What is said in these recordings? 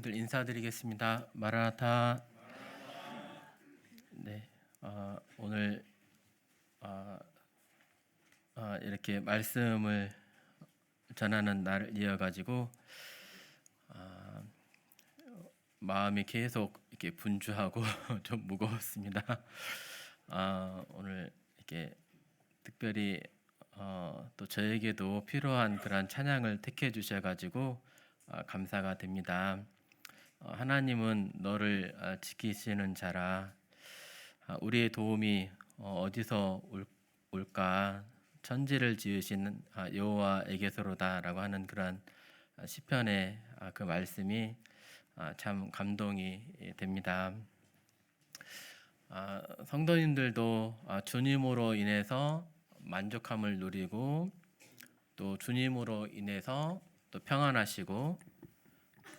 성도님들 인사드리겠습니다. 마라나타. 네, 오늘 이렇게 말씀을 전하는 날을 이어가지고 마음이 계속 이렇게 분주하고 좀 무거웠습니다. 오늘 이렇게 특별히 또 저에게도 필요한 그런 찬양을 택해 주셔가지고 감사가 됩니다. 하나님은 너를 지키시는 자라. 우리의 도움이 어디서 올까? 천지를 지으신 여호와에게서로다라고 하는 그런 시편의 그 말씀이 참 감동이 됩니다. 성도님들도 주님으로 인해서 만족함을 누리고 또 주님으로 인해서 또 평안하시고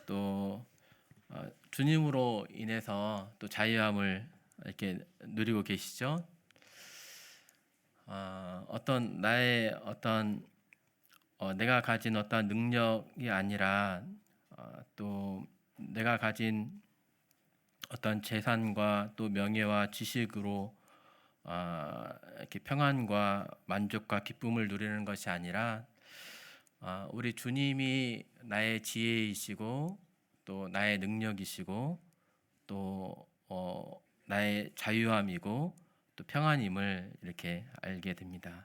또 주님으로 인해서 또 자유함을 이렇게 누리고 계시죠. 어떤 나의 내가 가진 어떤 능력이 아니라 또 내가 가진 어떤 재산과 또 명예와 지식으로 이렇게 평안과 만족과 기쁨을 누리는 것이 아니라 우리 주님이 나의 지혜이시고 또 나의 능력이시고 또 나의 자유함이고 또 평안임을 이렇게 알게 됩니다.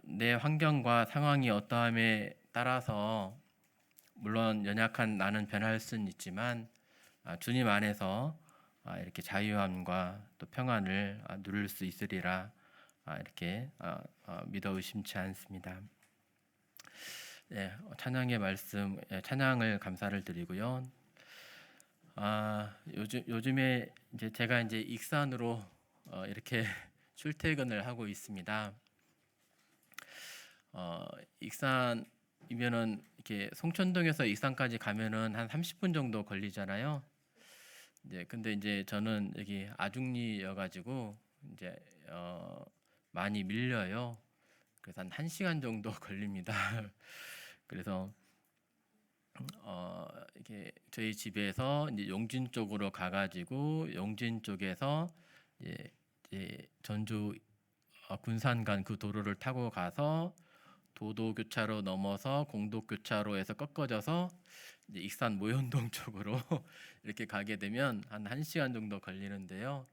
내 환경과 상황이 어떠함에 따라서 물론 연약한 나는 변할 수는 있지만 주님 안에서 이렇게 자유함과 또 평안을 누릴 수 있으리라 이렇게 믿어 의심치 않습니다. 네, 찬양의 말씀, 찬양을 감사를 드리고요. 요즘에 이제 제가 이제 익산으로 이렇게 출퇴근을 하고 있습니다. 익산이면은 이렇게 송천동에서 익산까지 가면은 한 30분 정도 걸리잖아요. 근데 이제 저는 여기 아중리여가지고 이제 많이 밀려요. 그래서 한 1시간 정도 걸립니다. 그래서 이렇게 저희 집에서 이제 용진 쪽으로 가가지고 용진 쪽에서 이제 전주 군산간 그 도로를 타고 가서 도도교차로 넘어서 공덕교차로에서 꺾어져서 이제 익산 모현동 쪽으로 이렇게 가게 되면 한 1시간 정도 걸리는데요.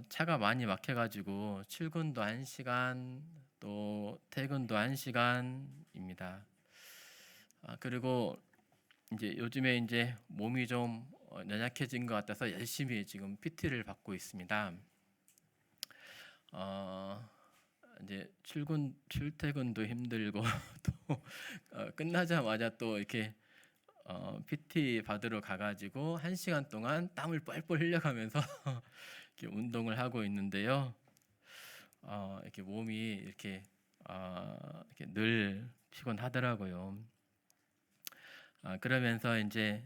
차가 많이 막혀가지고 출근도 1시간 또 퇴근도 1시간입니다. 그리고 이제 요즘에 이제 몸이 좀 연약해진 것 같아서 열심히 지금 PT를 받고 있습니다. 이제 출퇴근도 힘들고 또 끝나자마자 또 이렇게 PT 받으러 가가지고 1시간 동안 땀을 뻘뻘 흘려가면서 이렇게 운동을 하고 있는데요. 이렇게 몸이 이렇게 늘 피곤하더라고요. 그러면서 이제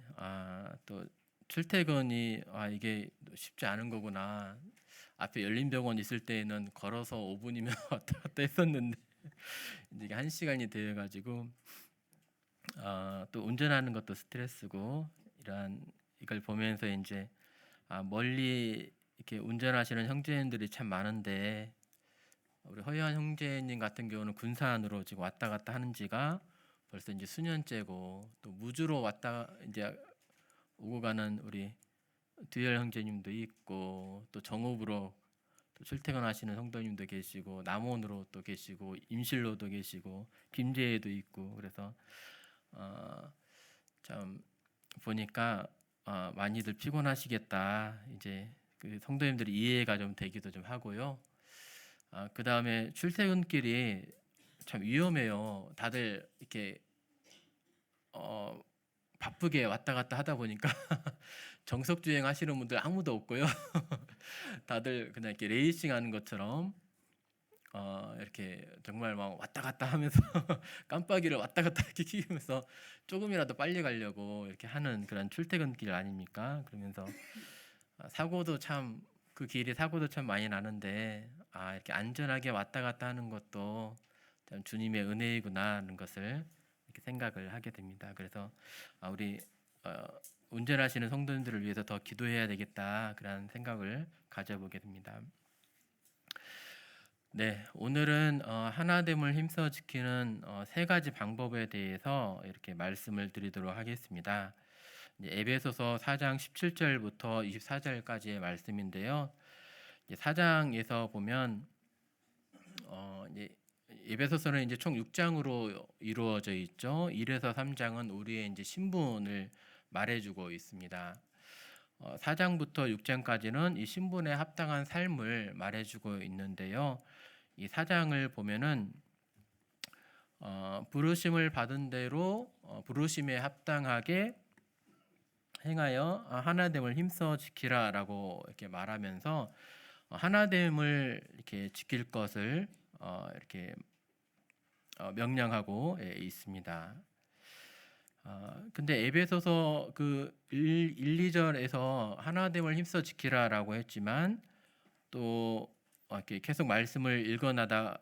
또 출퇴근이 이게 쉽지 않은 거구나. 앞에 열린병원 있을 때에는 걸어서 5분이면 왔다 갔다 했었는데 이제 1시간이 되어가지고 또 운전하는 것도 스트레스고 이걸 보면서 이제 멀리 이렇게 운전하시는 형제님들이 참 많은데 우리 허유한 형제님 같은 경우는 군산으로 지금 왔다 갔다 하는 지가 벌써 이제 수년째고 또 무주로 왔다 이제 오고 가는 우리 두열 형제님도 있고 또 정읍으로 또 출퇴근하시는 성도님도 계시고 남원으로 또 계시고 임실로도 계시고 김제에도 있고 그래서 참 보니까 많이들 피곤하시겠다. 이제 그 성도님들이 이해가 좀 되기도 좀 하고요. 그 다음에 출퇴근길이 참 위험해요. 다들 이렇게 바쁘게 왔다 갔다 하다 보니까 정석 주행 하시는 분들 아무도 없고요. 다들 그냥 이렇게 레이싱 하는 것처럼 이렇게 정말 막 왔다 갔다 하면서 깜빡이를 왔다 갔다 이렇게 키우면서 조금이라도 빨리 가려고 이렇게 하는 그런 출퇴근길 아닙니까? 그러면서 사고도 참 그 길이 사고도 참 많이 나는데 이렇게 안전하게 왔다 갔다 하는 것도 참 주님의 은혜이구나 하는 것을 이렇게 생각을 하게 됩니다. 그래서 우리 운전하시는 성도님들을 위해서 더 기도해야 되겠다 그런 생각을 가져보게 됩니다. 네, 오늘은 하나됨을 힘써 지키는 세 가지 방법에 대해서 이렇게 말씀을 드리도록 하겠습니다. 에베소서 4장 17절부터 24절까지의 말씀인데요. 4장에서 보면 이제 에베소서는 이제 총 6장으로 이루어져 있죠. 1에서 3장은 우리의 이제 신분을 말해주고 있습니다. 4장부터 6장까지는 이 신분에 합당한 삶을 말해주고 있는데요. 이 4장을 보면은 부르심을 받은 대로 부르심에 합당하게 행하여 하나됨을 힘써 지키라라고 이렇게 말하면서 하나됨을 이렇게 지킬 것을 이렇게 명령하고 있습니다. 근데 에베소서 그 1, 2절에서 하나됨을 힘써 지키라라고 했지만 또 이렇게 계속 말씀을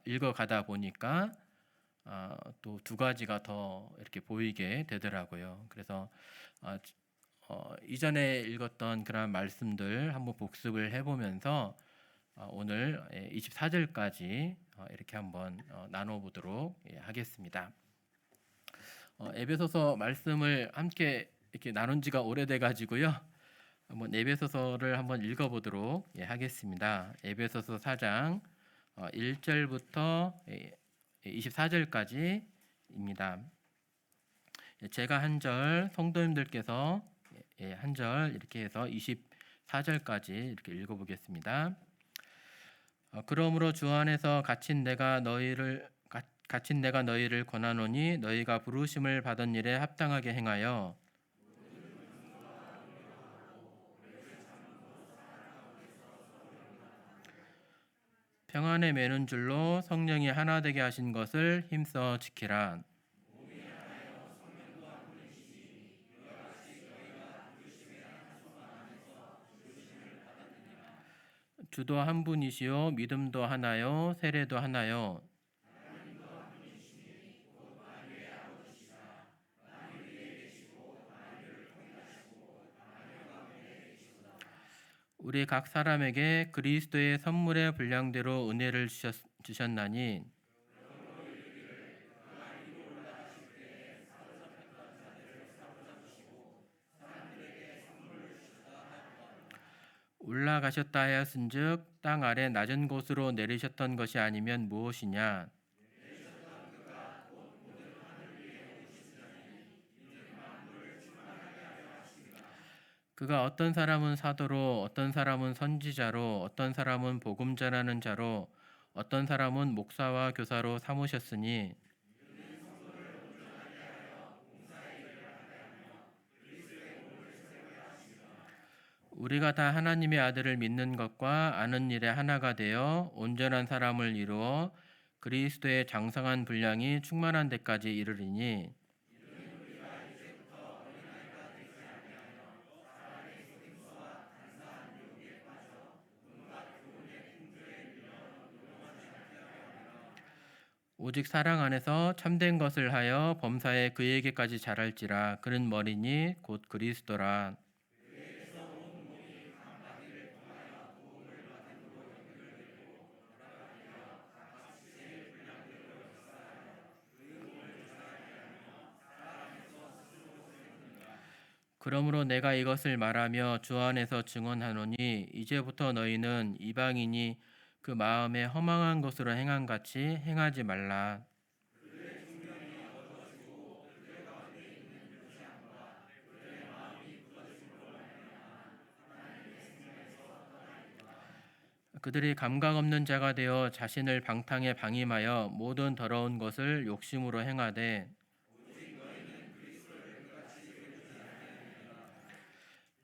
읽어가다 보니까 또 두 가지가 더 이렇게 보이게 되더라고요. 그래서 이전에 읽었던 그런 말씀들 한번 복습을 해보면서 오늘 24절까지 이렇게 한번 나눠보도록 하겠습니다. 에베소서 말씀을 함께 이렇게 나눈 지가 오래돼 가지고요. 한번 에베소서를 한번 읽어보도록 하겠습니다. 에베소서 4장 1절부터 24절까지입니다. 제가 한 절, 성도님들께서 한 절 이렇게 해서 24절까지 이렇게 읽어보겠습니다. 그러므로 주 안에서 갇힌 내가 너희를 권하노니 너희가 부르심을 받은 일에 합당하게 행하여 평안에 매는 줄로 성령이 하나 되게 하신 것을 힘써 지키라. 주도 한 분이시요 믿음도 하나요 세례도 하나요. 우리 각 사람에게 그리스도의 선물의 분량대로 은혜를 주셨나니 올라가셨다 하였은즉 땅 아래 낮은 곳으로 내리셨던 것이 아니면 무엇이냐. 그가 어떤 사람은 사도로 어떤 사람은 선지자로 어떤 사람은 복음 전하는 자로 어떤 사람은 목사와 교사로 삼으셨으니 우리가 다 하나님의 아들을 믿는 것과 아는 일에 하나가 되어 온전한 사람을 이루어 그리스도의 장성한 분량이 충만한 데까지 이르리니 오직 사랑 안에서 참된 것을 하여 범사에 그에게까지 자랄지라. 그는 머리니 곧 그리스도라. 그러므로 내가 이것을 말하며 주 안에서 증언하노니 이제부터 너희는 이방인이 그 마음에 허망한 것으로 행한 같이 행하지 말라. 그들이 감각 없는 자가 되어 자신을 방탕에 방임하여 모든 더러운 것을 욕심으로 행하되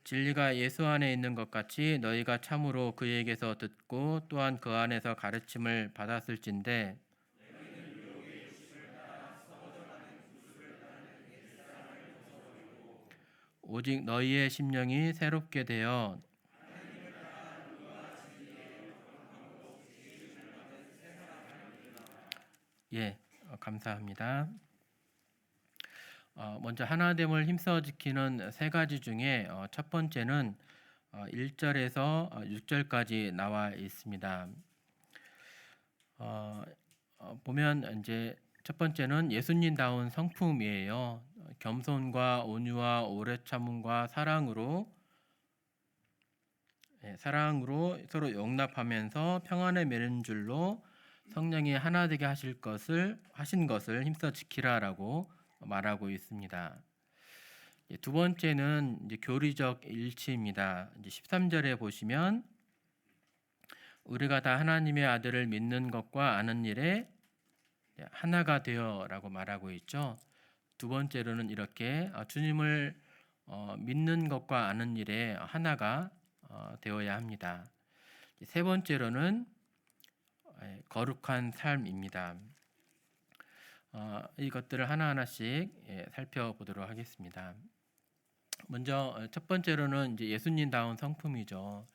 진리가 예수 안에 있는 것 같이 너희가 참으로 그에게서 듣고 또한 그 안에서 가르침을 받았을진데 오직 너희의 심령이 새롭게 되어 감사합니다. 먼저 하나됨을 힘써 지키는 세 가지 중에 첫 번째는 1절에서 6절까지 나와 있습니다. 보면 이제 첫 번째는 예수님다운 성품이에요. 겸손과 온유와 오래 참음과 사랑으로 서로 용납하면서 평안에 매는 줄로 성령이 하나 되게 하신 것을 힘써 지키라라고 말하고 있습니다. 두 번째는 이제 교리적 일치입니다. 이제 13절에 보시면 우리가 다 하나님의 아들을 믿는 것과 아는 일에 하나가 되어라고 말하고 있죠. 두 번째로는 이렇게 주님을 믿는 것과 아는 일에 하나가 되어야 합니다. 세 번째로는 거룩한 삶입니다. 이것들을 하나하나씩 살펴보도록 하겠습니다. 먼저 첫 번째로는 이제 예수님다운 성품이죠.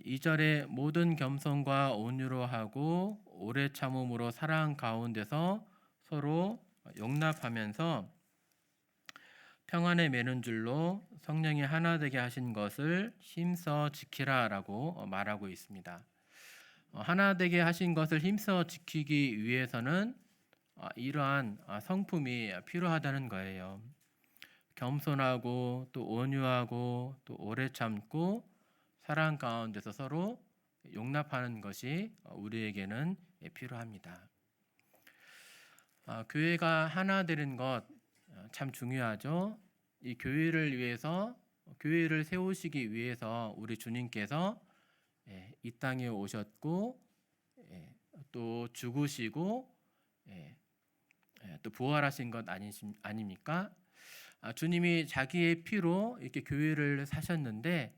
2절에 모든 겸손과 온유로 하고 오래 참음으로 사랑 가운데서 서로 용납하면서 평안에 매는 줄로 성령이 하나 되게 하신 것을 힘써 지키라라고 말하고 있습니다. 하나 되게 하신 것을 힘써 지키기 위해서는 이러한 성품이 필요하다는 거예요. 겸손하고 또 온유하고 또 오래 참고 사랑 가운데서 서로 용납하는 것이 우리에게는 필요합니다. 교회가 하나 되는 것 참 중요하죠. 이 교회를 세우시기 위해서 우리 주님께서 이 땅에 오셨고 또 죽으시고 또 부활하신 것 아닙니까? 주님이 자기의 피로 이렇게 교회를 사셨는데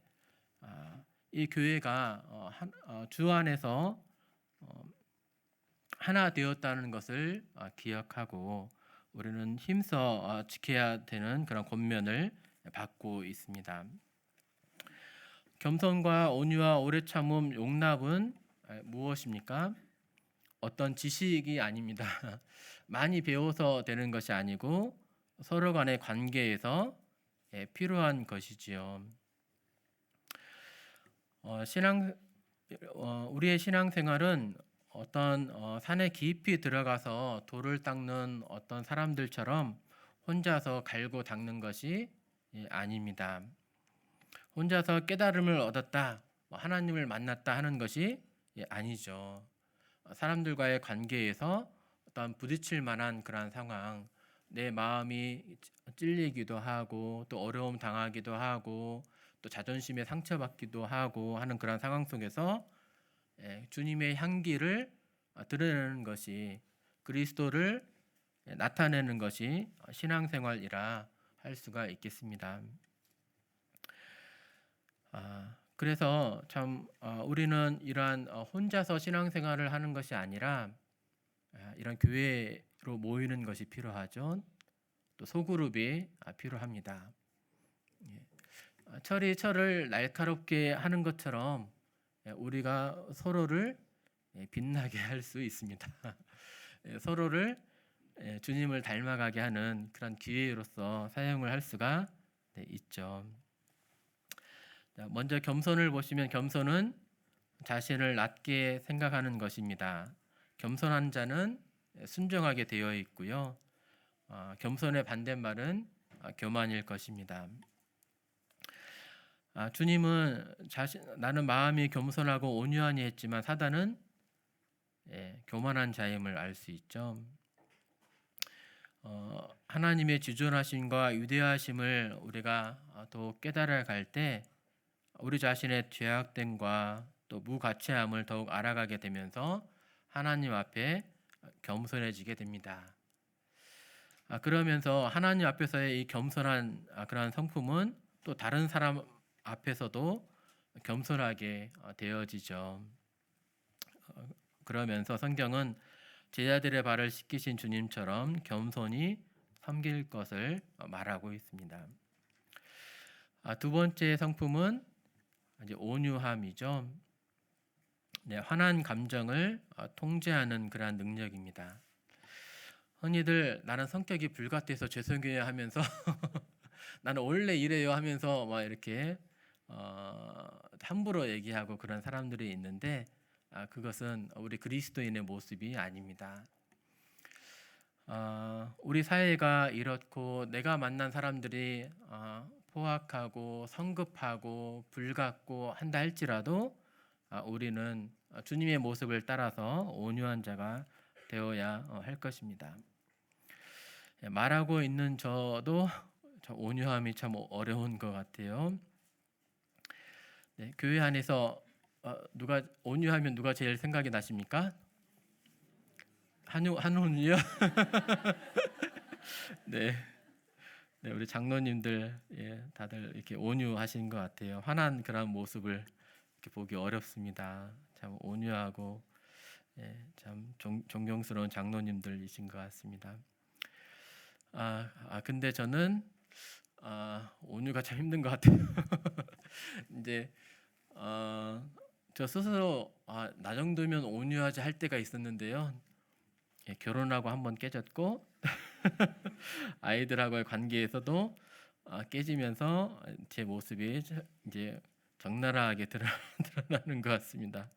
이 교회가 주 안에서 하나 되었다는 것을 기억하고 우리는 힘써 지켜야 되는 그런 권면을 받고 있습니다. 겸손과 온유와 오래 참음, 용납은 무엇입니까? 어떤 지식이 아닙니다. 많이 배워서 되는 것이 아니고 서로 간의 관계에서 필요한 것이지요. 우리의 신앙생활은 어떤 산에 깊이 들어가서 돌을 닦는 어떤 사람들처럼 혼자서 갈고 닦는 것이 아닙니다. 혼자서 깨달음을 얻었다, 하나님을 만났다 하는 것이 아니죠. 사람들과의 관계에서 어떤 부딪힐 만한 그런 상황, 내 마음이 찔리기도 하고 또 어려움 당하기도 하고 또 자존심에 상처받기도 하고 하는 그런 상황 속에서 주님의 향기를 드러내는 것이, 그리스도를 나타내는 것이 신앙생활이라 할 수가 있겠습니다. 그래서 참 우리는 이러한 혼자서 신앙생활을 하는 것이 아니라 이런 교회로 모이는 것이 필요하죠. 또 소그룹이 필요합니다. 철이 철을 날카롭게 하는 것처럼 우리가 서로를 빛나게 할 수 있습니다. 서로를 주님을 닮아가게 하는 그런 기회로서 사용을 할 수가 있죠. 먼저 겸손을 보시면 겸손은 자신을 낮게 생각하는 것입니다. 겸손한 자는 순종하게 되어 있고요. 겸손의 반대말은 교만일 것입니다. 주님은 나는 마음이 겸손하고 온유하니 했지만 사단은 교만한 자임을 알 수 있죠. 하나님의 지존하심과 위대하심을 우리가 더 깨달아 갈 때 우리 자신의 죄악됨과 또 무가치함을 더욱 알아가게 되면서 하나님 앞에 겸손해지게 됩니다. 그러면서 하나님 앞에서의 이 겸손한 그런 성품은 또 다른 사람 앞에서도 겸손하게 되어지죠. 그러면서 성경은 제자들의 발을 씻기신 주님처럼 겸손히 섬길 것을 말하고 있습니다. 두 번째 성품은 이제 온유함이죠. 화난 감정을 통제하는 그러한 능력입니다. 흔히들 나는 성격이 불같아서 죄송해요 하면서 나는 원래 이래요 하면서 막 이렇게 함부로 얘기하고 그런 사람들이 있는데 그것은 우리 그리스도인의 모습이 아닙니다. 우리 사회가 이렇고 내가 만난 사람들이 포악하고 성급하고 불같고 한다 할지라도 우리는 주님의 모습을 따라서 온유한 자가 되어야 할 것입니다. 말하고 있는 저도 온유함이 참 어려운 것 같아요. 네, 교회 안에서 누가 온유하면 누가 제일 생각이 나십니까? 한훈이요? 네, 네, 우리 장로님들 다들 이렇게 온유하신 것 같아요. 화난 그런 모습을 이렇게 보기 어렵습니다. 참 온유하고 참 존경스러운 장로님들이신 것 같습니다. 근데 저는 온유가 참 힘든 것 같아요. 이제 저 스스로 나 정도면 온유하지 할 때가 있었는데요. 결혼하고 한번 깨졌고 아이들하고의 관계에서도 깨지면서 제 모습이 이제 적나라하게 드러나는 것 같습니다.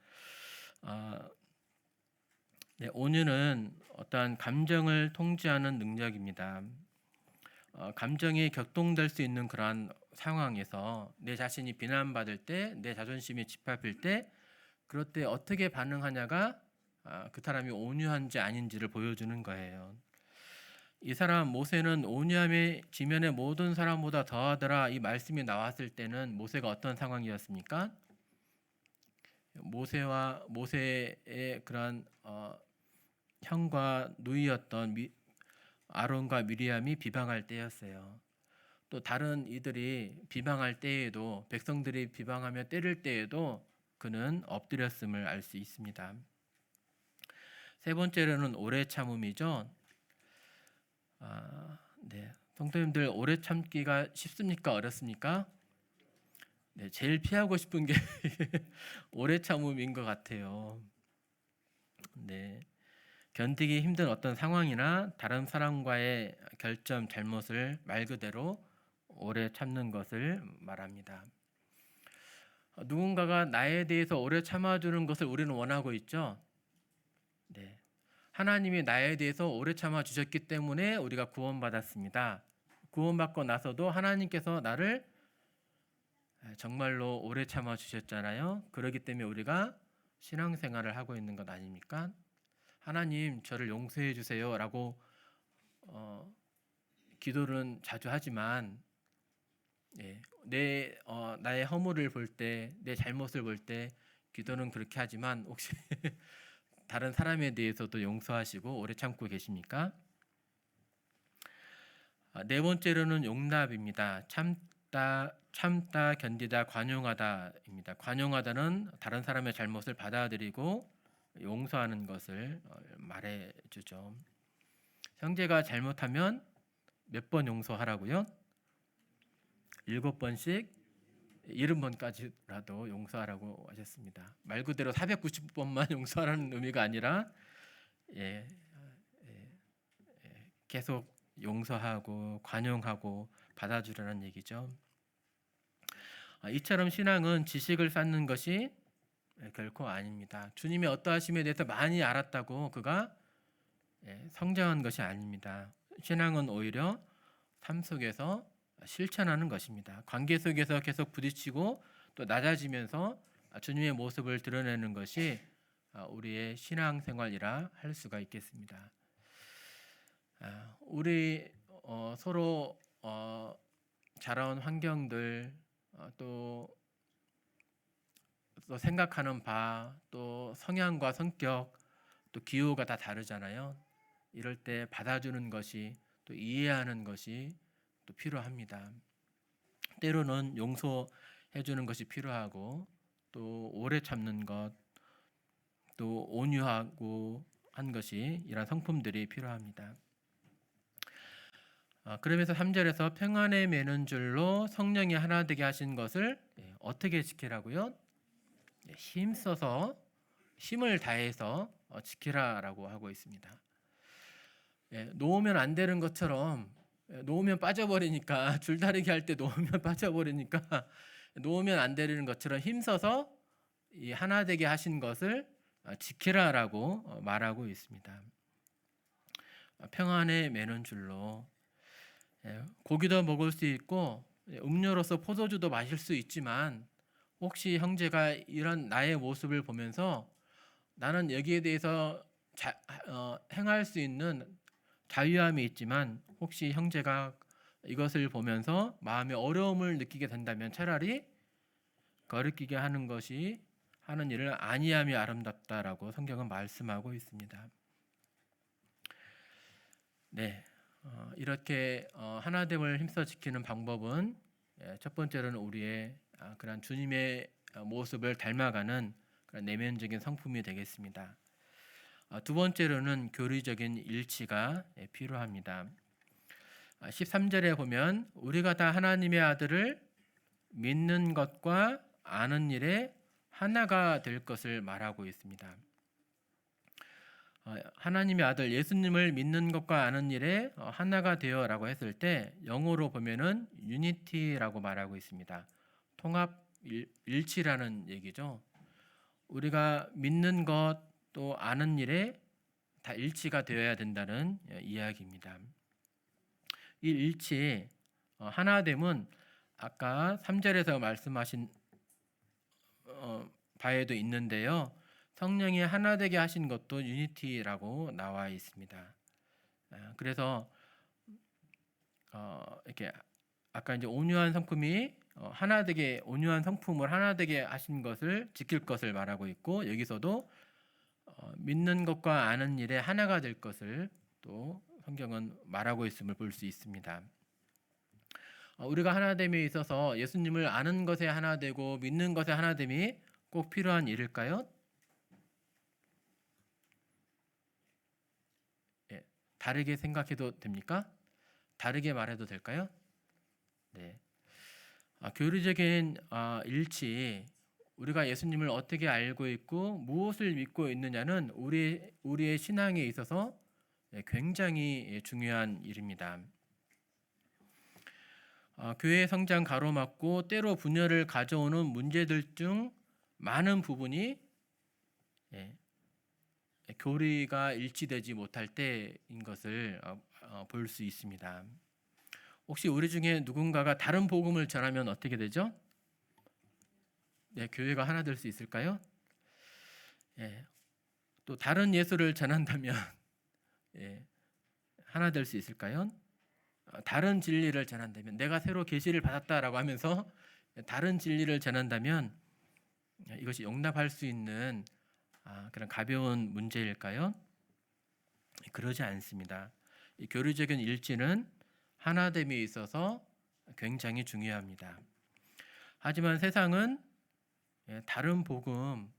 네, 온유는 어떠한 감정을 통제하는 능력입니다. 감정이 격동될 수 있는 그러한 상황에서 내 자신이 비난받을 때, 내 자존심이 짓밟힐 때, 그럴 때 어떻게 반응하냐가 그 사람이 온유한지 아닌지를 보여주는 거예요. 이 사람 모세는 온유함이 지면의 모든 사람보다 더하더라 이 말씀이 나왔을 때는 모세가 어떤 상황이었습니까? 모세의 그러한 형과 누이였던 아론과 미리암이 비방할 때였어요. 또 다른 이들이 비방할 때에도 백성들이 비방하며 때릴 때에도 그는 엎드렸음을 알 수 있습니다. 세 번째로는 오래 참음이죠. 네, 성도님들 오래 참기가 쉽습니까? 어렵습니까? 네, 제일 피하고 싶은 게 오래 참음인 것 같아요. 네, 견디기 힘든 어떤 상황이나 다른 사람과의 결점, 잘못을 말 그대로 오래 참는 것을 말합니다. 누군가가 나에 대해서 오래 참아주는 것을 우리는 원하고 있죠. 네, 하나님이 나에 대해서 오래 참아주셨기 때문에 우리가 구원받았습니다. 구원받고 나서도 하나님께서 나를 정말로 오래 참아주셨잖아요. 그렇기 때문에 우리가 신앙생활을 하고 있는 것 아닙니까? 하나님 저를 용서해 주세요 라고 기도는 자주 하지만 나의 허물을 볼 때, 내 잘못을 볼 때 기도는 그렇게 하지만 혹시 다른 사람에 대해서도 용서하시고 오래 참고 계십니까? 네 번째로는 용납입니다. 참다, 견디다, 관용하다입니다. 관용하다는 다른 사람의 잘못을 받아들이고 용서하는 것을 말해주죠. 형제가 잘못하면 몇 번 용서하라고요? 7번씩 70번까지라도 용서하라고 하셨습니다. 말 그대로 490번만 용서하라는 의미가 아니라 계속 용서하고 관용하고 받아주라는 얘기죠. 이처럼 신앙은 지식을 쌓는 것이 결코 아닙니다. 주님의 어떠하심에 대해서 많이 알았다고 그가 성장한 것이 아닙니다. 신앙은 오히려 삶 속에서 실천하는 것입니다. 관계 속에서 계속 부딪히고 또 낮아지면서 주님의 모습을 드러내는 것이 우리의 신앙생활이라 할 수가 있겠습니다. 우리 서로 자라온 환경들 또 생각하는 바, 또 성향과 성격, 또 기호가 다 다르잖아요. 이럴 때 받아주는 것이 또 이해하는 것이 또 필요합니다. 때로는 용서해 주는 것이 필요하고 또 오래 참는 것, 또 온유하고 한 것이 이런 성품들이 필요합니다. 그러면서 3절에서 평안에 매는 줄로 성령이 하나 되게 하신 것을 어떻게 지키라고요? 힘써서 힘을 다해서 지키라라고 하고 있습니다. 놓으면 안 되는 것처럼 놓으면 빠져버리니까 줄다리기 할 때 놓으면 빠져버리니까 놓으면 안 되는 것처럼 힘써서 이 하나 되게 하신 것을 지키라라고 말하고 있습니다. 평안에 매는 줄로 고기도 먹을 수 있고 음료로서 포도주도 마실 수 있지만 혹시 형제가 이런 나의 모습을 보면서 나는 여기에 대해서 행할 수 있는 자유함이 있지만 혹시 형제가 이것을 보면서 마음의 어려움을 느끼게 된다면 차라리 거리끼게 하는 것이 하는 일을 아니함이 아름답다라고 성경은 말씀하고 있습니다. 네, 이렇게 하나됨을 힘써 지키는 방법은 첫 번째로는 우리의 그런 주님의 모습을 닮아가는 그런 내면적인 성품이 되겠습니다. 두 번째로는 교리적인 일치가 필요합니다. 13절에 보면 우리가 다 하나님의 아들을 믿는 것과 아는 일에 하나가 될 것을 말하고 있습니다. 하나님의 아들 예수님을 믿는 것과 아는 일에 하나가 되어라고 했을 때 영어로 보면은 유니티라고 말하고 있습니다. 통합 일치라는 얘기죠. 우리가 믿는 것 또 아는 일에 다 일치가 되어야 된다는 이야기입니다. 이 일치 하나됨은 아까 3절에서 말씀하신 바에도 있는데요. 성령이 하나 되게 하신 것도 유니티라고 나와 있습니다. 그래서 이렇게 아까 이제 온유한 성품이 하나 되게 온유한 성품을 하나 되게 하신 것을 지킬 것을 말하고 있고 여기서도 믿는 것과 아는 일에 하나가 될 것을 또 성경은 말하고 있음을 볼 수 있습니다. 우리가 하나됨에 있어서 예수님을 아는 것에 하나 되고 믿는 것에 하나됨이 꼭 필요한 일일까요? 다르게 생각해도 됩니까? 다르게 말해도 될까요? 네. 교리적인 일치, 우리가 예수님을 어떻게 알고 있고 무엇을 믿고 있느냐는 우리의 신앙에 있어서 굉장히 중요한 일입니다. 교회 성장 가로막고 때로 분열을 가져오는 문제들 중 많은 부분이 교리가 일치되지 못할 때인 것을 볼 수 있습니다. 혹시 우리 중에 누군가가 다른 복음을 전하면 어떻게 되죠? 교회가 하나 될 수 있을까요? 또 다른 예수를 전한다면 하나 될 수 있을까요? 다른 진리를 전한다면 내가 새로 계시를 받았다라고 하면서 다른 진리를 전한다면 이것이 용납할 수 있는 그런 가벼운 문제일까요? 그러지 않습니다. 이 교리적인 일치는 하나됨에 있어서 굉장히 중요합니다. 하지만 세상은 다른 복음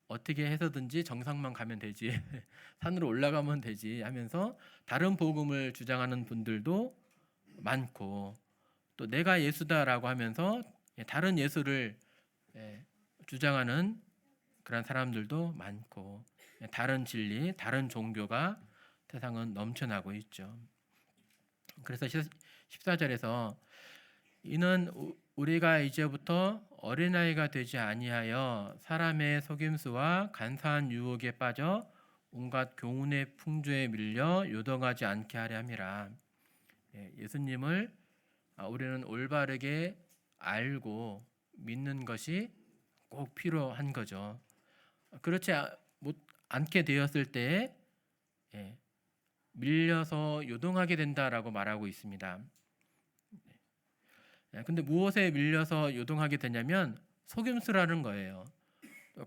어떻게 해서든지 정상만 가면 되지 산으로 올라가면 되지 하면서 다른 복음을 주장하는 분들도 많고 또 내가 예수다라고 하면서 다른 예수를 주장하는 그런 사람들도 많고 다른 진리, 다른 종교가 세상은 넘쳐나고 있죠. 그래서 14절에서 이는 우리가 이제부터 어린아이가 되지 아니하여 사람의 속임수와 간사한 유혹에 빠져 온갖 교훈의 풍조에 밀려 요동하지 않게 하려 함이라. 예수님을 우리는 올바르게 알고 믿는 것이 꼭 필요한 거죠. 그렇지 않게 되었을 때에 밀려서 요동하게 된다라고 말하고 있습니다. 근데 무엇에 밀려서 요동하게 되냐면 속임수라는 거예요.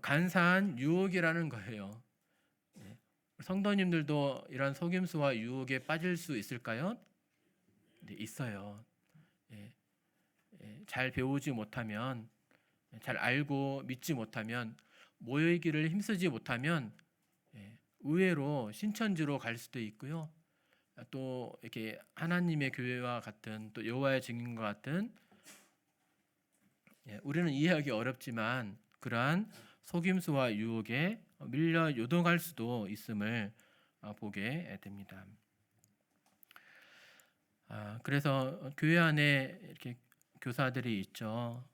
간사한 유혹이라는 거예요. 성도님들도 이런 속임수와 유혹에 빠질 수 있을까요? 네, 있어요. 잘 배우지 못하면, 잘 알고 믿지 못하면, 모이기를 힘쓰지 못하면 의외로 신천지로 갈 수도 있고요. 또 이렇게 하나님의 교회와 같은 또 여호와의 증인과 같은 우리는 이해하기 어렵지만 그러한 속임수와 유혹에 밀려 요동할 수도 있음을 보게 됩니다. 그래서 교회 안에 이렇게 교사들이 있죠.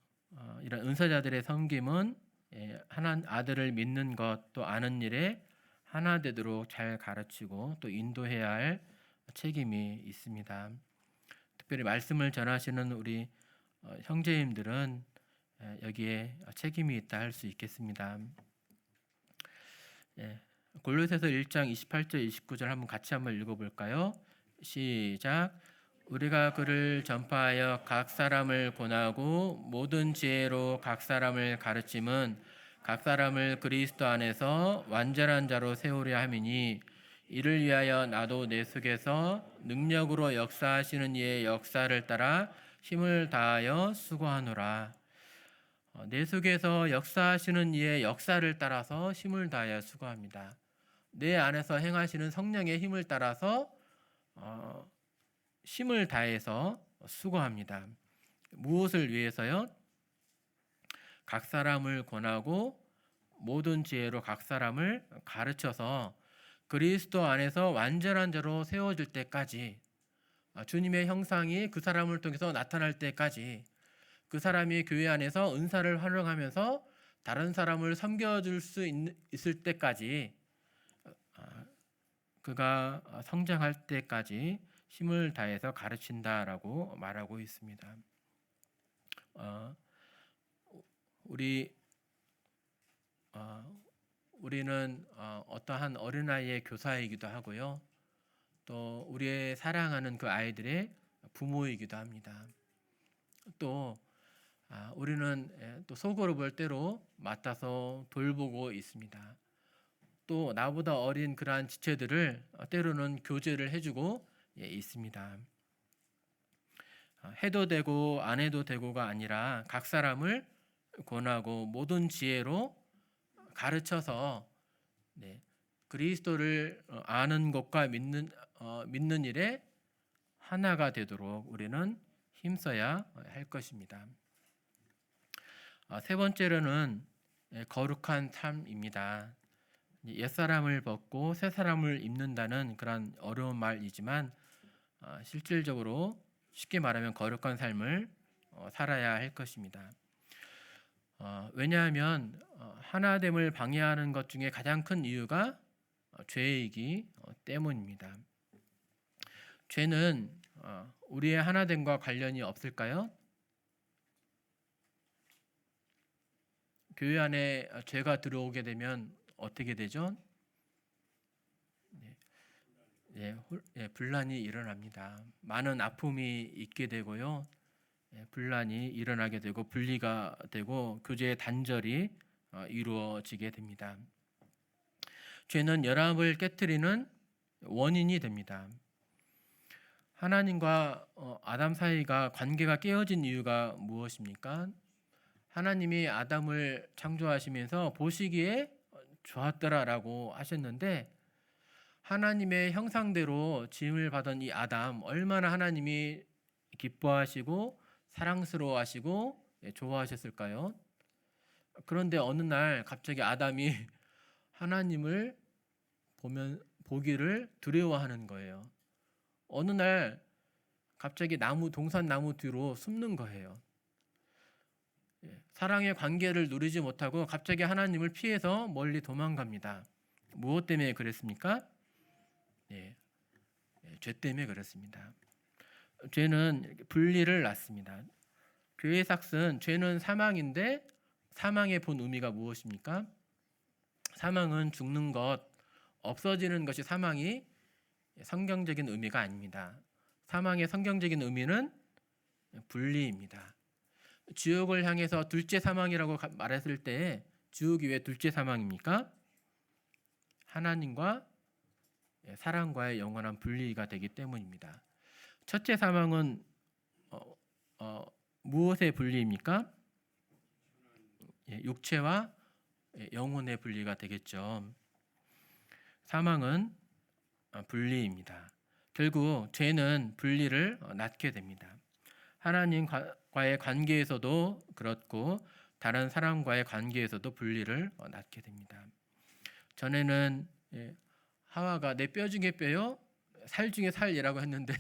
이런 은사자들의 섬김은 하나님 아들을 믿는 것 또 아는 일에 하나 되도록 잘 가르치고 또 인도해야 할 책임이 있습니다. 특별히 말씀을 전하시는 우리 형제님들은 여기에 책임이 있다 할 수 있겠습니다. 골로새서 1장 28절 29절 한번 같이 한번 읽어볼까요? 시작. 우리가 그를 전파하여 각 사람을 권하고 모든 지혜로 각 사람을 가르침은 각 사람을 그리스도 안에서 완전한 자로 세우려 함이니 이를 위하여 나도 내 속에서 능력으로 역사하시는 이의 역사를 따라 힘을 다하여 수고하노라. 내 속에서 역사하시는 이의 역사를 따라서 힘을 다하여 수고합니다. 내 안에서 행하시는 성령의 힘을 따라서 힘을 다해서 수고합니다. 무엇을 위해서요? 각 사람을 권하고 모든 지혜로 각 사람을 가르쳐서 그리스도 안에서 완전한 자로 세워질 때까지, 주님의 형상이 그 사람을 통해서 나타날 때까지, 그 사람이 교회 안에서 은사를 활용하면서 다른 사람을 섬겨줄 수 있을 때까지, 그가 성장할 때까지 힘을 다해서 가르친다라고 말하고 있습니다. 우리는 어떠한 어린아이의 교사이기도 하고요. 또 우리의 사랑하는 그 아이들의 부모이기도 합니다. 또 우리는 또 속으로 볼 때로 맡아서 돌보고 있습니다. 또 나보다 어린 그러한 지체들을 때로는 교제를 해주고 있습니다. 해도 되고 안 해도 되고가 아니라 각 사람을 권하고 모든 지혜로 가르쳐서 그리스도를 아는 것과 믿는 일에 하나가 되도록 우리는 힘써야 할 것입니다. 세 번째로는 거룩한 삶입니다. 옛사람을 벗고 새 사람을 입는다는 그런 어려운 말이지만 실질적으로 쉽게 말하면 거룩한 삶을 살아야 할 것입니다. 왜냐하면 하나됨을 방해하는 것 중에 가장 큰 이유가 죄이기 때문입니다. 죄는 우리의 하나됨과 관련이 없을까요? 교회 안에 죄가 들어오게 되면 어떻게 되죠? 분란이 일어납니다. 많은 아픔이 있게 되고요. 분란이 일어나게 되고 분리가 되고 교제의 단절이 이루어지게 됩니다. 죄는 연합을 깨트리는 원인이 됩니다. 하나님과 아담 사이가 관계가 깨어진 이유가 무엇입니까? 하나님이 아담을 창조하시면서 보시기에 좋았더라라고 하셨는데 하나님의 형상대로 지음을 받은 이 아담 얼마나 하나님이 기뻐하시고 사랑스러워하시고 좋아하셨을까요? 그런데 어느 날 갑자기 아담이 하나님을 보기를 두려워하는 거예요. 어느 날 갑자기 동산 나무 뒤로 숨는 거예요. 사랑의 관계를 누리지 못하고 갑자기 하나님을 피해서 멀리 도망갑니다. 무엇 때문에 그랬습니까? 죄 때문에 그렇습니다. 죄는 분리를 낳습니다. 교회 삭슨 죄는 사망인데 사망의 본 의미가 무엇입니까? 사망은 죽는 것, 없어지는 것이 사망이 성경적인 의미가 아닙니다. 사망의 성경적인 의미는 분리입니다. 지옥을 향해서 둘째 사망이라고 말했을 때 지옥이 왜 둘째 사망입니까? 하나님과 사랑과의 영원한 분리가 되기 때문입니다. 첫째 사망은 무엇의 분리입니까? 육체와 영혼의 분리가 되겠죠. 사망은 분리입니다. 결국 죄는 분리를 낳게 됩니다. 하나님과의 관계에서도 그렇고 다른 사람과의 관계에서도 분리를 낳게 됩니다. 전에는 하와가 내 뼈 중에 뼈요, 살 중에 살이라고 했는데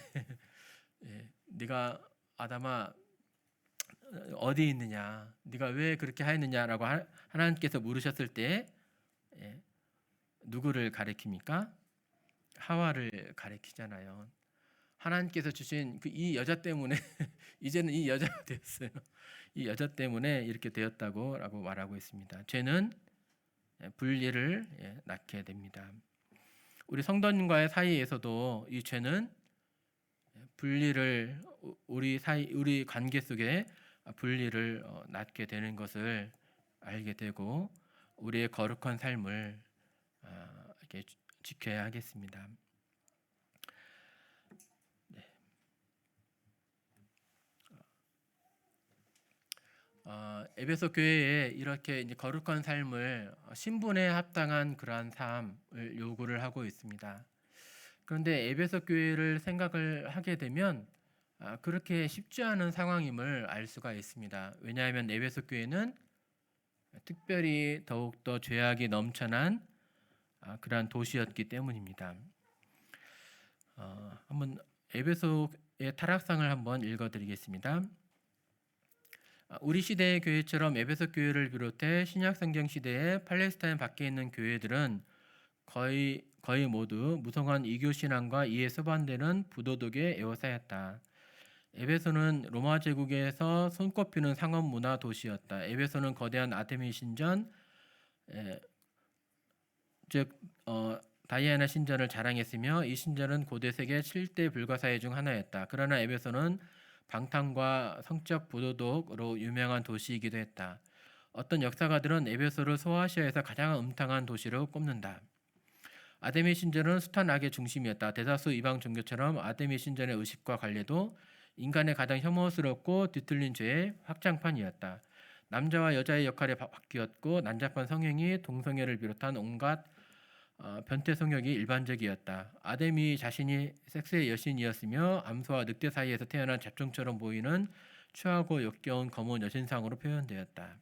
예, 네가 아담아 어디 있느냐, 네가 왜 그렇게 하였느냐라고 하나님께서 물으셨을 때 예, 누구를 가리킵니까? 하와를 가리키잖아요. 하나님께서 주신 이 여자 때문에 이제는 이 여자가 되었어요. 이 여자 때문에 이렇게 되었다고라고 말하고 있습니다. 죄는 분리를 낳게 됩니다. 우리 성도님과의 사이에서도 이 죄는 분리를 우리 관계 속에 분리를 낳게 되는 것을 알게 되고 우리의 거룩한 삶을 이렇게 지켜야 하겠습니다. 에베소 교회에 이렇게 이제 거룩한 삶을 신분에 합당한 그러한 삶을 요구를 하고 있습니다. 그런데 에베소 교회를 생각을 하게 되면 그렇게 쉽지 않은 상황임을 알 수가 있습니다. 왜냐하면 에베소 교회는 특별히 더욱더 죄악이 넘쳐난 그러한 도시였기 때문입니다. 한번 에베소의 타락상을 한번 읽어드리겠습니다. 우리 시대의 교회처럼 에베소 교회를 비롯해 신약 성경 시대의 팔레스타인 밖에 있는 교회들은 거의 모두 무성한 이교 신앙과 이에 수반되는 부도덕의 에워싸였다. 에베소는 로마 제국에서 손꼽히는 상업 문화 도시였다. 에베소는 거대한 아테미 신전, 즉 다이아나 신전을 자랑했으며 이 신전은 고대 세계 7대 불가사의 중 하나였다. 그러나 에베소는 방탕과 성적 부도덕으로 유명한 도시이기도 했다. 어떤 역사가들은 에베소를 소아시아에서 가장 음탕한 도시로 꼽는다. 아데미 신전은 숱한 악의 중심이었다. 대다수 이방 종교처럼 아데미 신전의 의식과 관례도 인간의 가장 혐오스럽고 뒤틀린 죄의 확장판이었다. 남자와 여자의 역할이 바뀌었고 난잡한 성행이 동성애를 비롯한 온갖 변태 성욕이 일반적이었다. 아데미 자신이 섹스의 여신이었으며 암소와 늑대 사이에서 태어난 잡종처럼 보이는 추하고 역겨운 검은 여신상으로 표현되었다.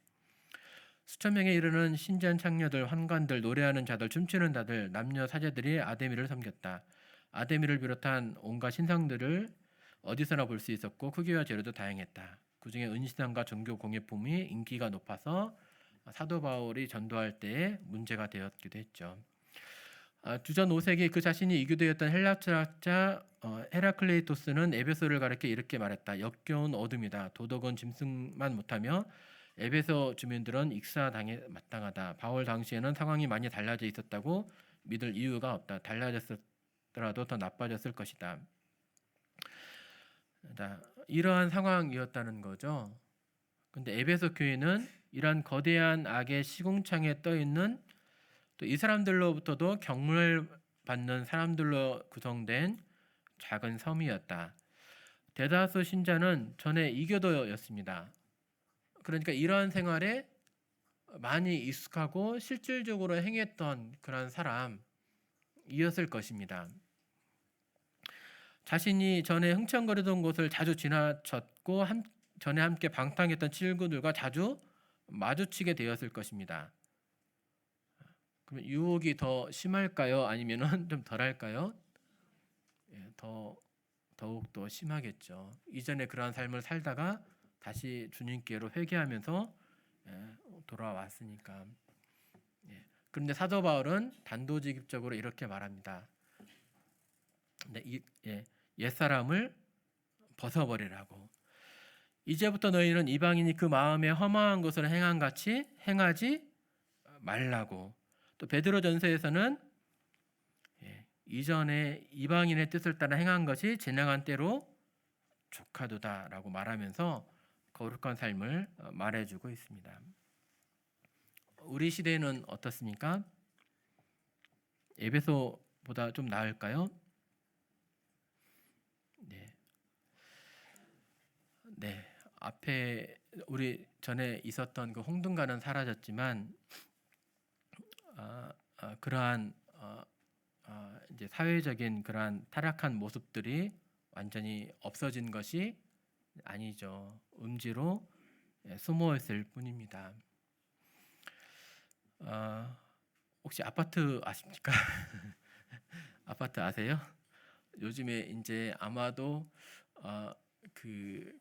수천 명에 이르는 신전 창녀들, 환관들, 노래하는 자들, 춤추는 자들, 남녀 사제들이 아데미를 섬겼다. 아데미를 비롯한 온갖 신상들을 어디서나 볼 수 있었고 크기와 재료도 다양했다. 그중에 은신상과 종교 공예품이 인기가 높아서 사도 바울이 전도할 때에 문제가 되었기도 했죠. 주전 5세기 그 자신이 이교도였던 헬라 철학자 헤라클레이토스는 에베소를 가리켜 이렇게 말했다. 역겨운 어둠이다. 도덕은 짐승만 못하며 에베소 주민들은 익사당에 마땅하다. 바울 당시에는 상황이 많이 달라져 있었다고 믿을 이유가 없다. 달라졌더라도 더 나빠졌을 것이다. 이러한 상황이었다는 거죠. 근데 에베소 교회는 이러한 거대한 악의 시궁창에 떠 있는 또 이 사람들로부터도 경멸 받는 사람들로 구성된 작은 섬이었다. 대다수 신자는 전에 이교도였습니다. 그러니까 이러한 생활에 많이 익숙하고 실질적으로 행했던 그런 사람이었을 것입니다. 자신이 전에 흥청거리던 곳을 자주 지나쳤고 전에 함께 방탕했던 친구들과 자주 마주치게 되었을 것입니다. 그러면 유혹이 더 심할까요? 아니면은 좀 덜할까요? 더욱 더 심하겠죠. 이전에 그러한 삶을 살다가 다시 주님께로 회개하면서 돌아왔으니까. 그런데 사도 바울은 단도직입적으로 이렇게 말합니다. 옛사람을 벗어버리라고. 이제부터 너희는 이방인이 그 마음에 허망한 것을 행한 같이 행하지 말라고. 또 베드로전서에서는 이전에 이방인의 뜻을 따라 행한 것이 지나간 때로 족하도다라고 말하면서 거룩한 삶을 말해주고 있습니다. 우리 시대는 어떻습니까? 에베소보다 좀 나을까요? 네. 앞에 우리 전에 있었던 그 홍등가는 사라졌지만 그러한 이제 사회적인 그러한 타락한 모습들이 완전히 없어진 것이 아니죠. 음지로 숨어 있을 뿐입니다. 혹시 아파트 아십니까? 아파트 아세요? 요즘에 이제 아마도 그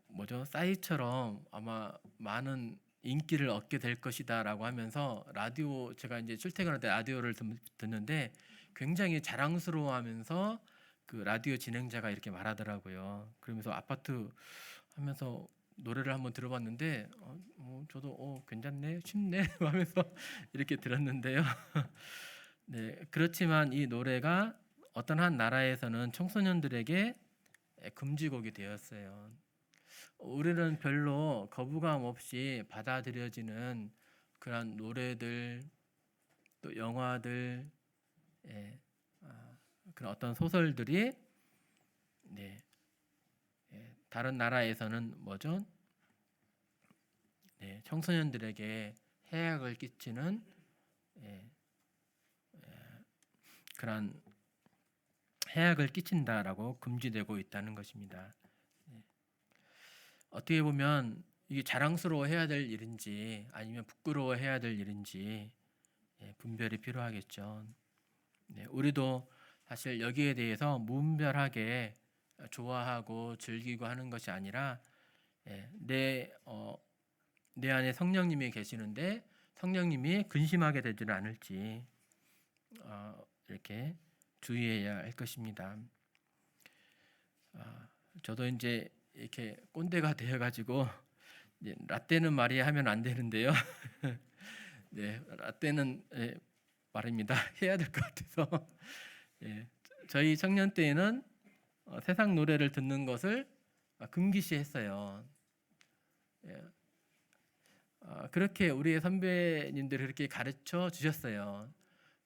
뭐죠? 싸이처럼 아마 많은 인기를 얻게 될 것이다라고 하면서 라디오 제가 이제 출퇴근할 때 라디오를 듣는데 굉장히 자랑스러워하면서 그 라디오 진행자가 이렇게 말하더라고요. 그러면서 아파트 하면서 노래를 한번 들어봤는데 저도 괜찮네, 쉽네 하면서 이렇게 들었는데요. 네, 그렇지만 이 노래가 어떤 한 나라에서는 청소년들에게 금지곡이 되었어요. 우리는 별로 거부감 없이 받아들여지는 그런 노래들 또 영화들 예, 그런 어떤 소설들이 네, 다른 나라에서는 뭐죠? 네, 청소년들에게 해악을 끼치는 예, 그런 해악을 끼친다라고 금지되고 있다는 것입니다. 어떻게 보면 이게 자랑스러워해야 될 일인지 아니면 부끄러워해야 될 일인지 분별이 필요하겠죠. 네, 우리도 사실 여기에 대해서 무분별하게 좋아하고 즐기고 하는 것이 아니라 내 안에 성령님이 계시는데 성령님이 근심하게 되지는 않을지 이렇게 주의해야 할 것입니다. 저도 이제 이렇게 꼰대가 되어가지고 라떼는 말이 하면 안 되는데요. 네, 라떼는 말입니다. 해야 될 것 같아서 저희 청년 때에는 세상 노래를 듣는 것을 금기시했어요. 그렇게 우리의 선배님들이 그렇게 가르쳐 주셨어요.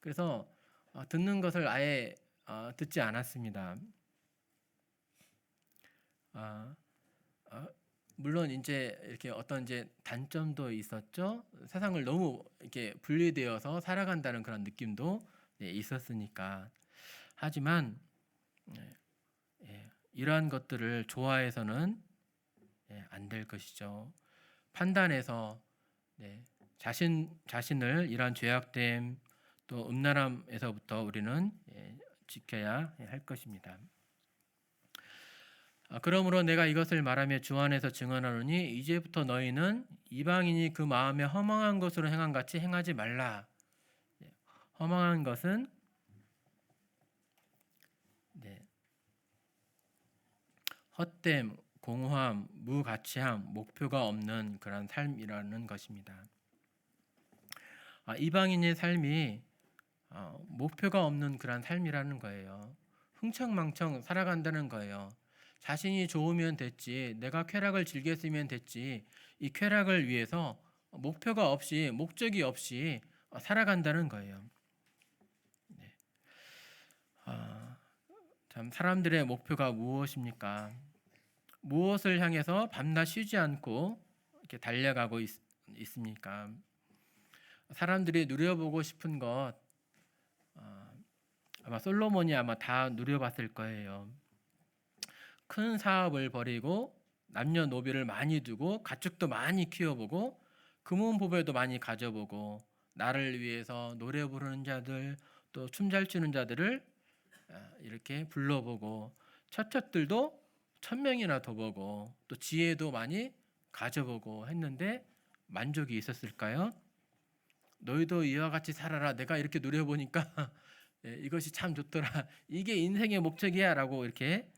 그래서 듣는 것을 아예 듣지 않았습니다. 물론 이제 이렇게 어떤 이제 단점도 있었죠. 세상을 너무 이렇게 분리되어서 살아간다는 그런 느낌도 있었으니까. 하지만 이러한 것들을 좋아해서는 안 될 것이죠. 판단해서 자신을 이러한 죄악됨 또 음란함에서부터 우리는 지켜야 할 것입니다. 그러므로 내가 이것을 말하며 주 안에서 증언하노니 이제부터 너희는 이방인이 그 마음에 허망한 것으로 행한 같이 행하지 말라. 허망한 것은 헛됨, 공허함, 무가치함, 목표가 없는 그런 삶이라는 것입니다. 이방인의 삶이 목표가 없는 그런 삶이라는 거예요. 흥청망청 살아간다는 거예요. 자신이 좋으면 됐지, 내가 쾌락을 즐겼으면 됐지, 이 쾌락을 위해서 목표가 없이, 목적이 없이 살아간다는 거예요. 참 사람들의 목표가 무엇입니까? 무엇을 향해서 밤낮 쉬지 않고 이렇게 달려가고 있습니까? 사람들이 누려보고 싶은 것 아마 솔로몬이 아마 다 누려봤을 거예요. 큰 사업을 벌이고 남녀노비를 많이 두고 가축도 많이 키워보고 금은보배도 많이 가져보고 나를 위해서 노래 부르는 자들 또 춤 잘 추는 자들을 이렇게 불러보고 처첩들도 1000명이나 더 보고 또 지혜도 많이 가져보고 했는데 만족이 있었을까요? 너희도 이와 같이 살아라. 내가 이렇게 누려보니까 이것이 참 좋더라. 이게 인생의 목적이야 라고 이렇게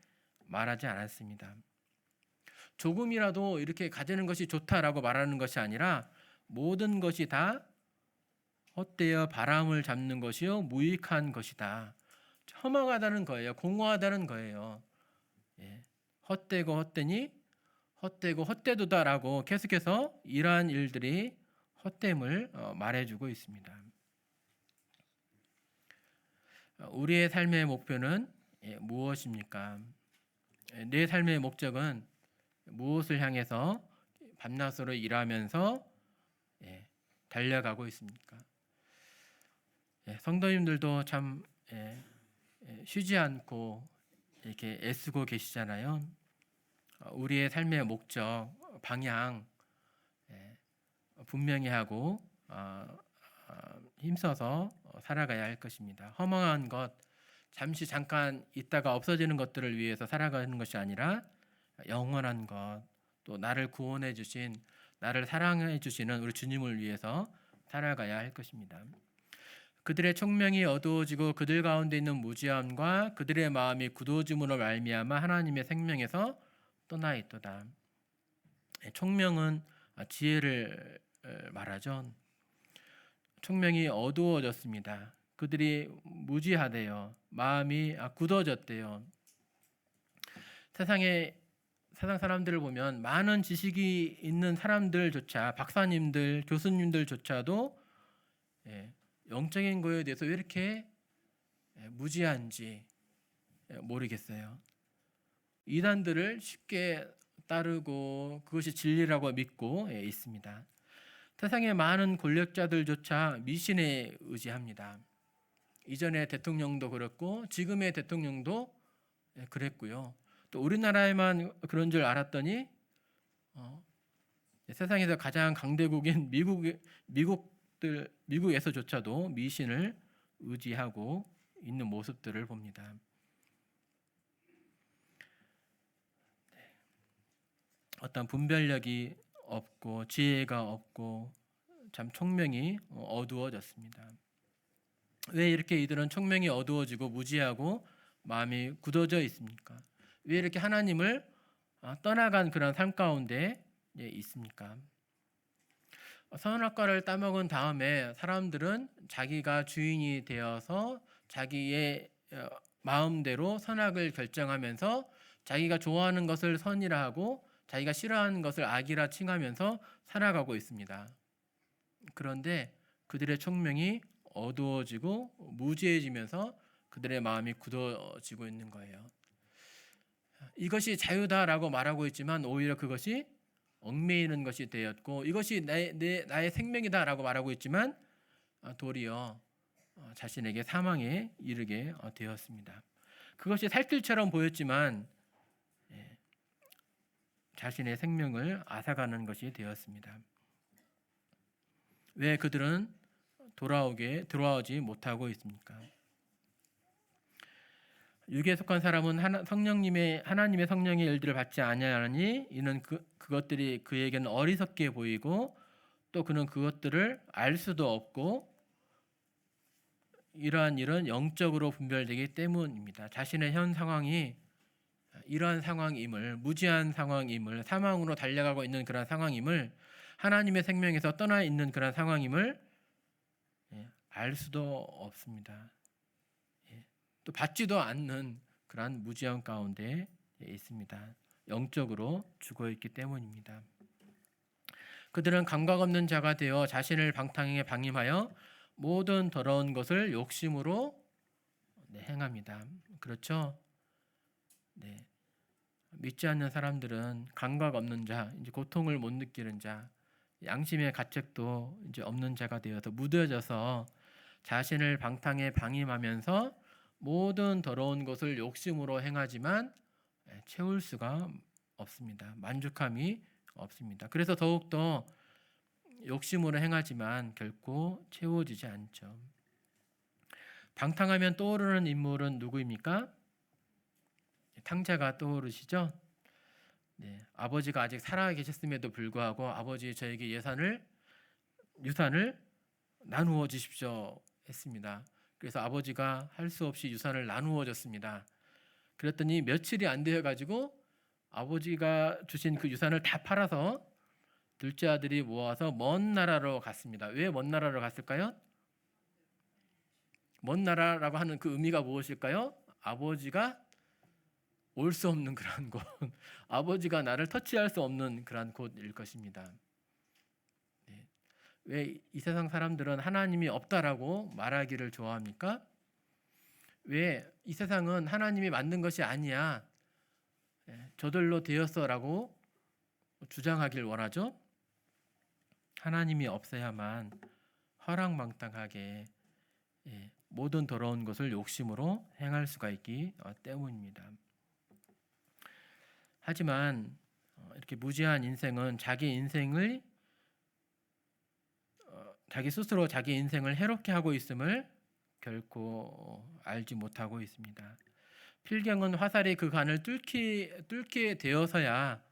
말하지 않았습니다. 조금이라도 이렇게 가지는 것이 좋다라고 말하는 것이 아니라 모든 것이 다 헛되어 바람을 잡는 것이요 무익한 것이다. 허망하다는 거예요. 공허하다는 거예요. 헛되고 헛되니 헛되고 헛되도다라고 계속해서 이러한 일들이 헛됨을 말해주고 있습니다. 우리의 삶의 목표는 무엇입니까? 내 삶의 목적은 무엇을 향해서 밤낮으로 일하면서 달려가고 있습니까? 성도님들도 참 쉬지 않고 이렇게 애쓰고 계시잖아요. 우리의 삶의 목적, 방향 분명히 하고 힘써서 살아가야 할 것입니다. 허망한 것, 잠시 잠깐 있다가 없어지는 것들을 위해서 살아가는 것이 아니라 영원한 것, 또 나를 구원해 주신, 나를 사랑해 주시는 우리 주님을 위해서 살아가야 할 것입니다. 그들의 총명이 어두워지고 그들 가운데 있는 무지함과 그들의 마음이 굳어짐으로 말미암아 하나님의 생명에서 떠나 있도다. 총명은 지혜를 말하죠. 총명이 어두워졌습니다. 그들이 무지하대요. 마음이 굳어졌대요. 세상 사람들을 보면 많은 지식이 있는 사람들조차, 박사님들, 교수님들조차도 영적인 거에 대해서 왜 이렇게 무지한지 모르겠어요. 이단들을 쉽게 따르고 그것이 진리라고 믿고 있습니다. 세상의 많은 권력자들조차 미신에 의지합니다. 이전의 대통령도 그렇고 지금의 대통령도 그랬고요. 또 우리나라에만 그런 줄 알았더니 세상에서 가장 강대국인 미국에서조차도 미신을 의지하고 있는 모습들을 봅니다. 어떤 분별력이 없고 지혜가 없고 참 총명이 어두워졌습니다. 왜 이렇게 이들은 총명이 어두워지고 무지하고 마음이 굳어져 있습니까? 왜 이렇게 하나님을 떠나간 그런 삶 가운데 있습니까? 선악과를 따먹은 다음에 사람들은 자기가 주인이 되어서 자기의 마음대로 선악을 결정하면서 자기가 좋아하는 것을 선이라 하고 자기가 싫어하는 것을 악이라 칭하면서 살아가고 있습니다. 그런데 그들의 총명이 어두워지고 무지해지면서 그들의 마음이 굳어지고 있는 거예요. 이것이 자유다라고 말하고 있지만 오히려 그것이 얽매이는 것이 되었고, 이것이 나의 생명이다라고 말하고 있지만 도리어 자신에게 사망에 이르게 되었습니다. 그것이 살길처럼 보였지만 자신의 생명을 앗아가는 것이 되었습니다. 왜 그들은 돌아오지 못하고 있습니까? 육에 속한 사람은 하나님의 성령의 일들을 받지 아니하니 이는 그것들이 그에게는 어리석게 보이고 또 그는 그것들을 알 수도 없고 이러한 일은 영적으로 분별되기 때문입니다. 자신의 현 상황이 이러한 상황임을, 무지한 상황임을, 사망으로 달려가고 있는 그런 상황임을, 하나님의 생명에서 떠나 있는 그런 상황임을 알 수도 없습니다. 또 받지도 않는 그러한 무지함 가운데 있습니다. 영적으로 죽어 있기 때문입니다. 그들은 감각 없는 자가 되어 자신을 방탕에 방임하여 모든 더러운 것을 욕심으로 행합니다. 그렇죠? 네. 믿지 않는 사람들은 감각 없는 자, 이제 고통을 못 느끼는 자, 양심의 가책도 이제 없는 자가 되어서 무뎌져서 자신을 방탕에 방임하면서 모든 더러운 것을 욕심으로 행하지만 채울 수가 없습니다. 만족함이 없습니다. 그래서 더욱더 욕심으로 행하지만 결코 채워지지 않죠. 방탕하면 떠오르는 인물은 누구입니까? 탕자가 떠오르시죠? 네, 아버지가 아직 살아 계셨음에도 불구하고 아버지 저에게 유산을 나누어 주십시오 했습니다. 그래서 아버지가 할 수 없이 유산을 나누어 줬습니다. 그랬더니 며칠이 안 되어 가지고 아버지가 주신 그 유산을 다 팔아서 둘째 아들이 모아서 먼 나라로 갔습니다. 왜 먼 나라로 갔을까요? 먼 나라라고 하는 그 의미가 무엇일까요? 아버지가 올 수 없는 그런 곳, 아버지가 나를 터치할 수 없는 그런 곳일 것입니다. 네. 왜 이 세상 사람들은 하나님이 없다라고 말하기를 좋아합니까? 왜 이 세상은 하나님이 만든 것이 아니야, 저절로 되었어라고 주장하길 원하죠? 하나님이 없어야만 허랑방탕하게 모든 더러운 것을 욕심으로 행할 수가 있기 때문입니다. 하지만 이렇게 무지한 인생은 자기 스스로 자기 인생을 해롭게 하고 있음을 결코 알지 못하고 있습니다. 필경은 화살이 그 간을 뚫게 되어서야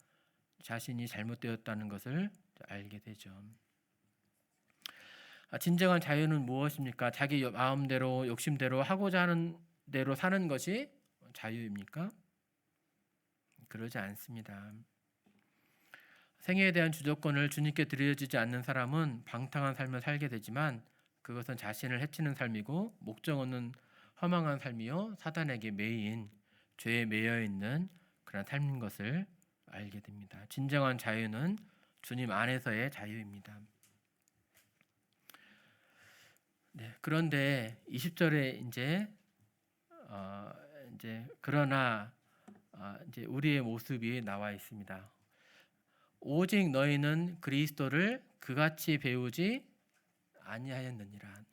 자신이 잘못되었다는 것을 알게 되죠. 진정한 자유는 무엇입니까? 자기 마음대로 욕심대로 하고자 하는 대로 사는 것이 자유입니까? 그러지 않습니다. 생애에 대한 주도권을 주님께 드려지지 않는 사람은 방탕한 삶을 살게 되지만 그것은 자신을 해치는 삶이고 목적 없는 허망한 삶이요 사단에게 매인 죄에 매여 있는 그런 삶인 것을 알게 됩니다. 진정한 자유는 주님 안에서의 자유입니다. 네, 그런데 20절에 이제 그러나 이제 우리의 모습이 나와 있습니다. 오직 너희는 그리스도를 그같이 배우지 아니하였느니라.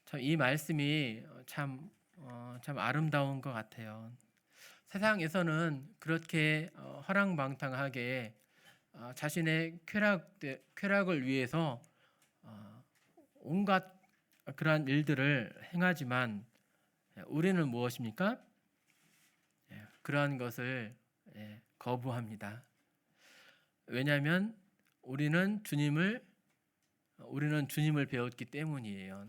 참 이 말씀이 참 아름다운 것 같아요. 세상에서는 그렇게 허랑방탕하게 자신의 쾌락을 위해서 온갖 그러한 일들을 행하지만 우리는 무엇입니까? 그러한 것을 거부합니다. 왜냐하면 우리는 주님을 배웠기 때문이에요.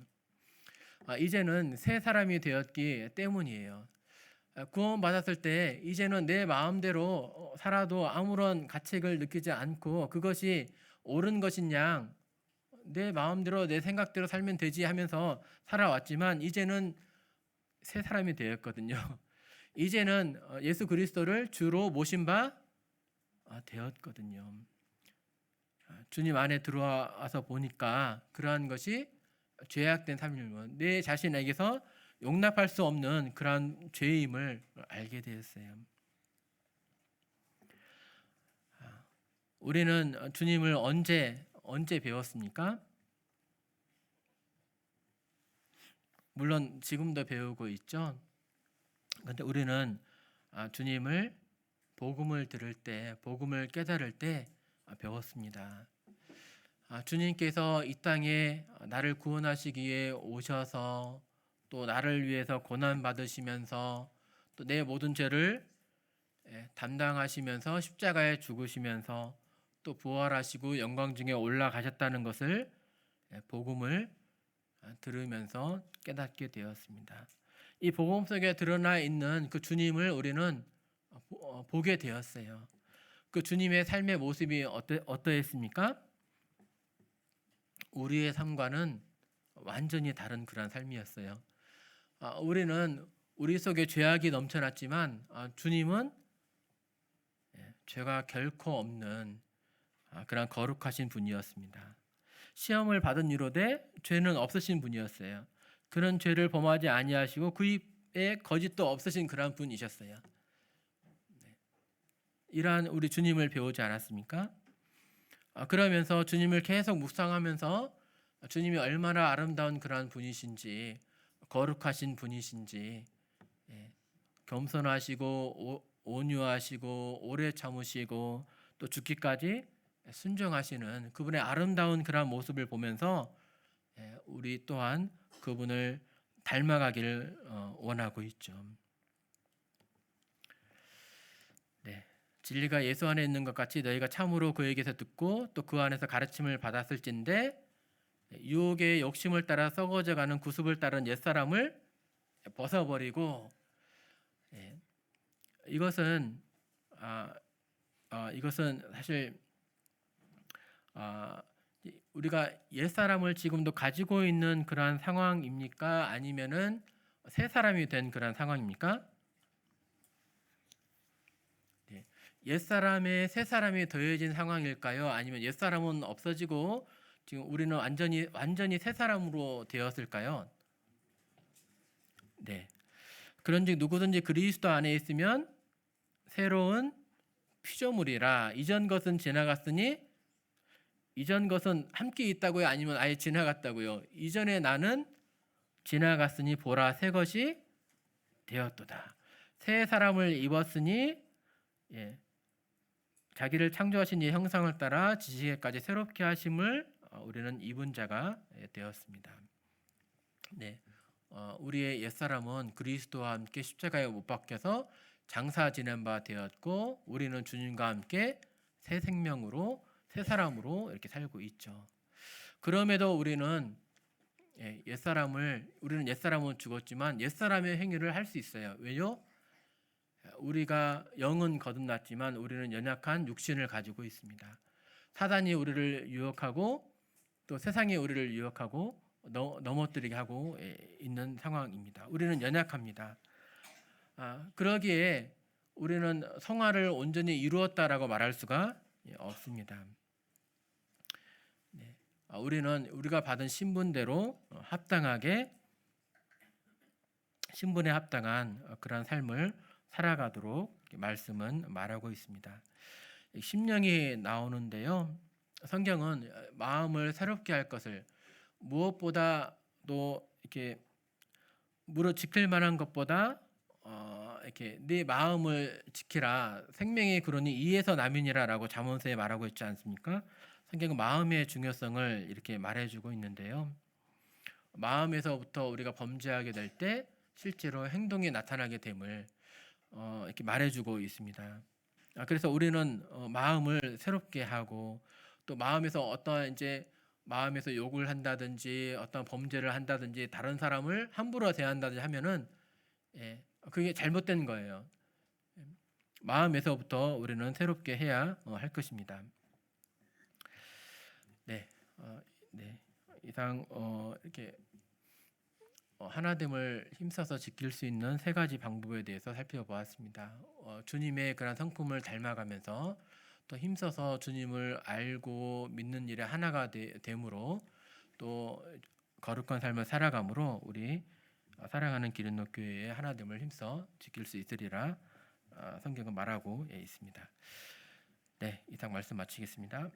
이제는 새 사람이 되었기 때문이에요. 구원받았을 때 이제는 내 마음대로 살아도 아무런 가책을 느끼지 않고 그것이 옳은 것이냐 내 마음대로 내 생각대로 살면 되지 하면서 살아왔지만 이제는 새 사람이 되었거든요. 이제는 예수 그리스도를 주로 모신 바 되었거든요. 주님 안에 들어와서 보니까 그러한 것이 죄악된 삶이면 내 자신에게서 용납할 수 없는 그러한 죄임을 알게 되었어요. 우리는 주님을 언제 배웠습니까? 물론 지금도 배우고 있죠. 그런데 우리는 주님을 복음을 들을 때, 복음을 깨달을 때 배웠습니다. 주님께서 이 땅에 나를 구원하시기 위해 오셔서 또 나를 위해서 고난 받으시면서 또 내 모든 죄를 담당하시면서 십자가에 죽으시면서 또 부활하시고 영광 중에 올라가셨다는 것을 복음을 들으면서 깨닫게 되었습니다. 이 복음 속에 드러나 있는 그 주님을 우리는 보게 되었어요. 그 주님의 삶의 모습이 어떠했습니까? 우리의 삶과는 완전히 다른 그런 삶이었어요. 우리는 우리 속에 죄악이 넘쳐났지만 주님은 죄가 결코 없는 그런 거룩하신 분이었습니다. 시험을 받은 이로되 죄는 없으신 분이었어요. 그런 죄를 범하지 아니하시고 그 입에 거짓도 없으신 그런 분이셨어요. 이러한 우리 주님을 배우지 않았습니까? 그러면서 주님을 계속 묵상하면서 주님이 얼마나 아름다운 그러한 분이신지 거룩하신 분이신지 겸손하시고 온유하시고 오래 참으시고 또 죽기까지 순종하시는 그분의 아름다운 그러한 모습을 보면서 우리 또한 그분을 닮아가기를 원하고 있죠. 진리가 예수 안에 있는 것 같이 너희가 참으로 그에게서 듣고 또 그 안에서 가르침을 받았을진데 유혹의 욕심을 따라 썩어져가는 구습을 따른 옛사람을 벗어버리고 이것은 사실 우리가 옛사람을 지금도 가지고 있는 그러한 상황입니까? 아니면은 새 사람이 된 그런 상황입니까? 옛사람에 새 사람이 더해진 상황일까요? 아니면 옛사람은 없어지고 지금 우리는 완전히 새 사람으로 되었을까요? 네. 그런즉 누구든지 그리스도 안에 있으면 새로운 피조물이라 이전 것은 지나갔으니 이전 것은 함께 있다고요? 아니면 아예 지나갔다고요? 이전에 나는 지나갔으니 보라 새 것이 되었도다. 새 사람을 입었으니 자기를 창조하신 이 형상을 따라 지식에까지 새롭게 하심을 우리는 입은 자가 되었습니다. 네, 우리의 옛사람은 그리스도와 함께 십자가에 못 박혀서 장사 지낸 바 되었고 우리는 주님과 함께 새 생명으로 새 사람으로 이렇게 살고 있죠. 그럼에도 우리는 옛사람은 죽었지만 옛사람의 행위를 할 수 있어요. 왜요? 우리가 영은 거듭났지만 우리는 연약한 육신을 가지고 있습니다. 사단이 우리를 유혹하고 또 세상이 우리를 유혹하고 넘어뜨리게 하고 있는 상황입니다. 우리는 연약합니다. 그러기에 우리는 성화를 온전히 이루었다라고 말할 수가 없습니다. 우리는 우리가 받은 신분대로 합당하게 신분에 합당한 그러한 삶을 살아가도록 말씀은 말하고 있습니다. 심령이 나오는데요. 성경은 마음을 새롭게 할 것을 무엇보다도 이렇게 무릇 지킬 만한 것보다 이렇게 네 마음을 지키라. 생명이 그러니 이에서 남이니라라고 잠언서에 말하고 있지 않습니까? 성경은 마음의 중요성을 이렇게 말해주고 있는데요. 마음에서부터 우리가 범죄하게 될 때 실제로 행동이 나타나게 됨을 이렇게 말해주고 있습니다. 그래서 우리는 마음을 새롭게 하고 또 마음에서 욕을 한다든지 어떤 범죄를 한다든지 다른 사람을 함부로 대한다든지 하면은 그게 잘못된 거예요. 마음에서부터 우리는 새롭게 해야 할 것입니다. 이상 이렇게 하나됨을 힘써서 지킬 수 있는 세 가지 방법에 대해서 살펴보았습니다. 주님의 그런 성품을 닮아가면서 또 힘써서 주님을 알고 믿는 일에 하나가 됨으로 또 거룩한 삶을 살아감으로 우리 사랑하는 기린노 교회의 하나됨을 힘써 지킬 수 있으리라 성경은 말하고 있습니다. 이상 말씀 마치겠습니다.